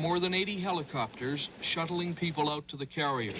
more than 80 helicopters shuttling people out to the carriers.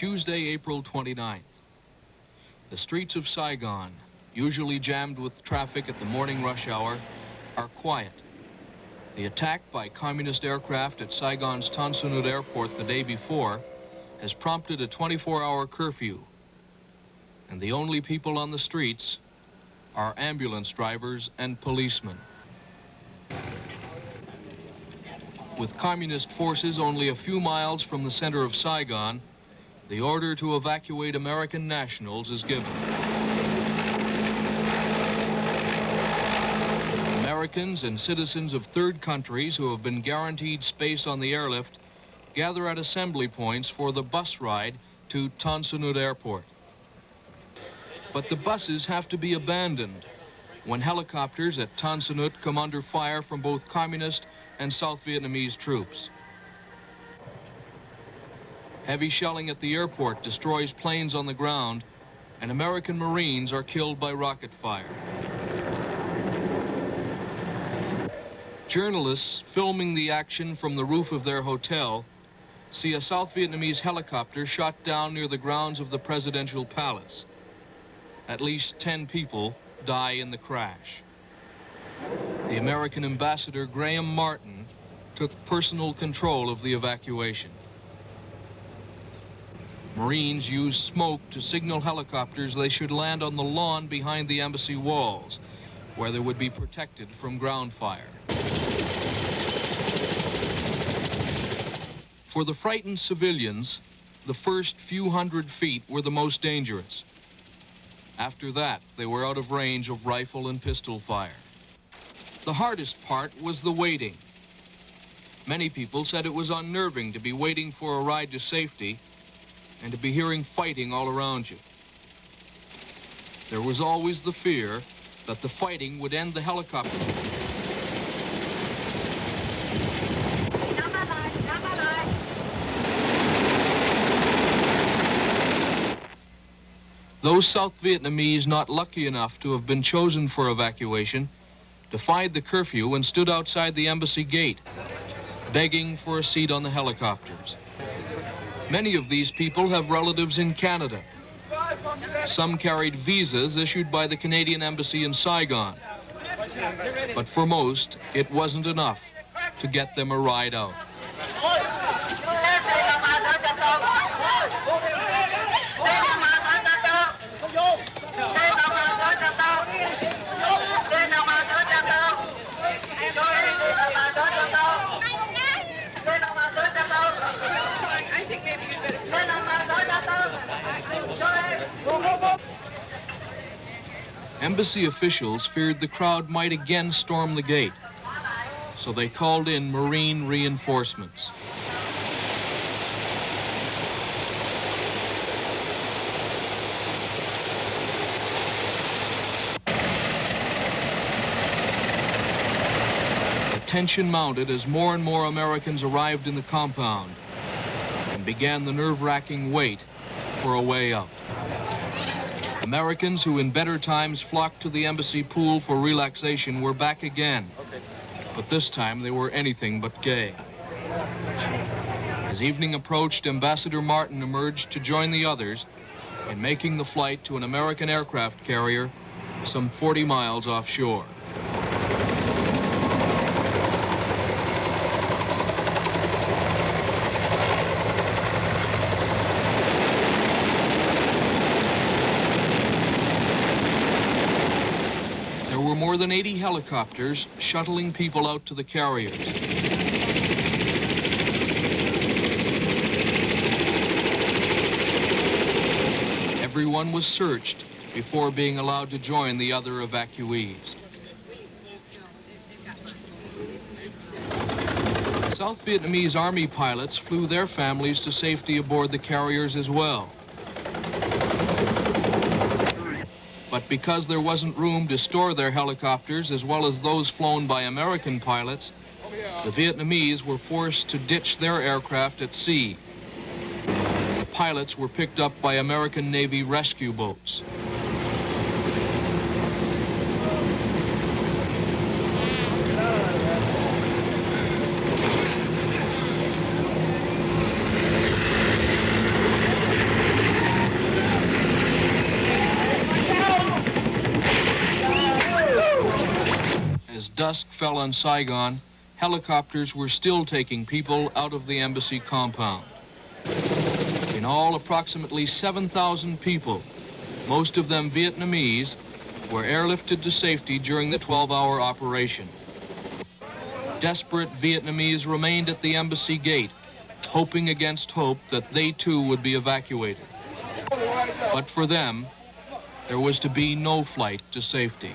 Tuesday, April 29th. The streets of Saigon, usually jammed with traffic at the morning rush hour, are quiet. The attack by communist aircraft at Saigon's Tan Son Nhut Airport the day before has prompted a 24-hour curfew. And the only people on the streets are ambulance drivers and policemen. With communist forces only a few miles from the center of Saigon, the order to evacuate American nationals is given. Americans and citizens of third countries who have been guaranteed space on the airlift gather at assembly points for the bus ride to Tan Son Nhut Airport. But the buses have to be abandoned when helicopters at Tan Son Nhut come under fire from both communist and South Vietnamese troops. Heavy shelling at the airport destroys planes on the ground, and American Marines are killed by rocket fire. Journalists filming the action from the roof of their hotel see a South Vietnamese helicopter shot down near the grounds of the presidential palace. At least 10 people die in the crash. The American ambassador, Graham Martin, took personal control of the evacuation. Marines used smoke to signal helicopters they should land on the lawn behind the embassy walls, where they would be protected from ground fire. For the frightened civilians, the first few hundred feet were the most dangerous. After that, they were out of range of rifle and pistol fire. The hardest part was the waiting. Many people said it was unnerving to be waiting for a ride to safety and to be hearing fighting all around you. There was always the fear that the fighting would end the helicopter. Those South Vietnamese not lucky enough to have been chosen for evacuation defied the curfew and stood outside the embassy gate, begging for a seat on the helicopters. Many of these people have relatives in Canada. Some carried visas issued by the Canadian Embassy in Saigon. But for most, it wasn't enough to get them a ride out. Embassy officials feared the crowd might again storm the gate, so they called in Marine reinforcements. The tension mounted as more and more Americans arrived in the compound and began the nerve-wracking wait for a way out. Americans who in better times flocked to the embassy pool for relaxation were back again. But this time they were anything but gay. As evening approached, Ambassador Martin emerged to join the others in making the flight to an American aircraft carrier some 40 miles offshore. more than 80 helicopters shuttling people out to the carriers. Everyone was searched before being allowed to join the other evacuees. South Vietnamese Army pilots flew their families to safety aboard the carriers as well. But because there wasn't room to store their helicopters as well as those flown by American pilots, the Vietnamese were forced to ditch their aircraft at sea. The pilots were picked up by American Navy rescue boats. As dusk fell on Saigon, helicopters were still taking people out of the embassy compound. In all, approximately 7,000 people, most of them Vietnamese, were airlifted to safety during the 12-hour operation. Desperate Vietnamese remained at the embassy gate, hoping against hope that they too would be evacuated. But for them, there was to be no flight to safety.